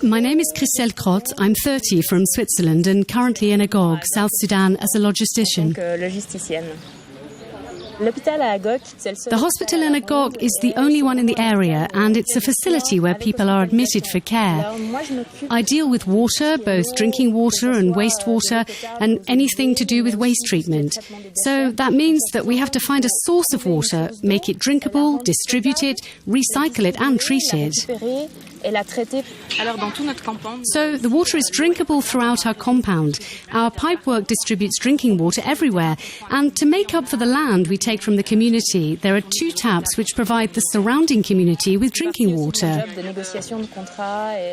My name is Christelle Crott. I'm 30 from Switzerland and currently in Agog, South Sudan, as a logistician. The hospital in Agog is the only one in the area, and it's a facility where people are admitted for care. I deal with water, both drinking water and wastewater, and anything to do with waste treatment. So that means that we have to find a source of water, make it drinkable, distribute it, recycle it and treat it. So the water is drinkable throughout our compound. Our pipework distributes drinking water everywhere, and to make up for the land we take from the community, there are 2 taps which provide the surrounding community with drinking water.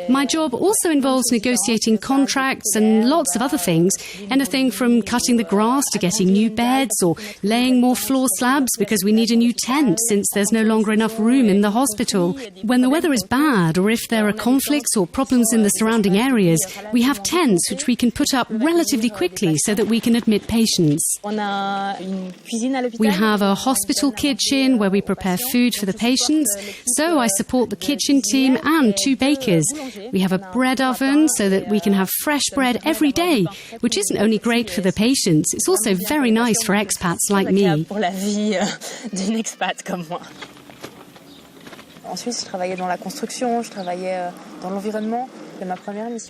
My job also involves negotiating contracts and lots of other things, anything from cutting the grass to getting new beds or laying more floor slabs because we need a new tent since there's no longer enough room in the hospital. When the weather is bad or if there are conflicts or problems in the surrounding areas, we have tents which we can put up relatively quickly so that we can admit patients. We have a hospital kitchen where we prepare food for the patients, so I support the kitchen team and 2 bakers. We have a bread oven so that we can have fresh bread every day, which isn't only great for the patients, it's also very nice for expats like me.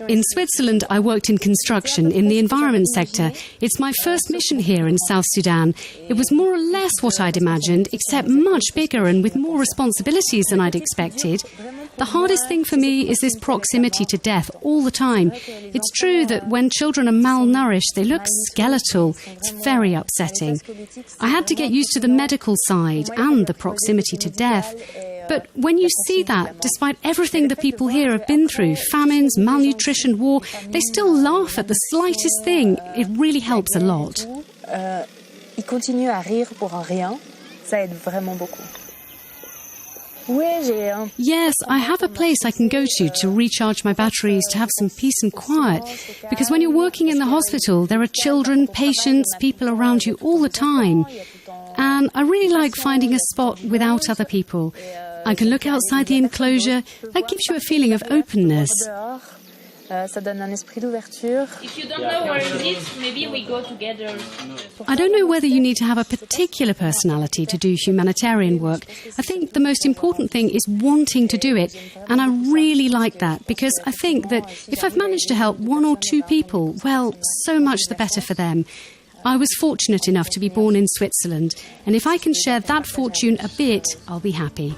In Switzerland, I worked in construction in the environment sector. It's my first mission here in South Sudan. It was more or less what I'd imagined, except much bigger and with more responsibilities than I'd expected. The hardest thing for me is this proximity to death all the time. It's true that when children are malnourished, they look skeletal. It's very upsetting. I had to get used to the medical side and the proximity to death. But when you see that, despite everything the people here have been through, famines, malnutrition, war, they still laugh at the slightest thing. It really helps a lot. Yes, I have a place I can go to recharge my batteries, to have some peace and quiet. Because when you're working in the hospital, there are children, patients, people around you all the time. And I really like finding a spot without other people. I can look outside the enclosure. That gives you a feeling of openness. If you don't know where it is, maybe we go together. I don't know whether you need to have a particular personality to do humanitarian work. I think the most important thing is wanting to do it, and I really like that because I think that if I've managed to help 1 or 2 people, well, so much the better for them. I was fortunate enough to be born in Switzerland, and if I can share that fortune a bit, I'll be happy.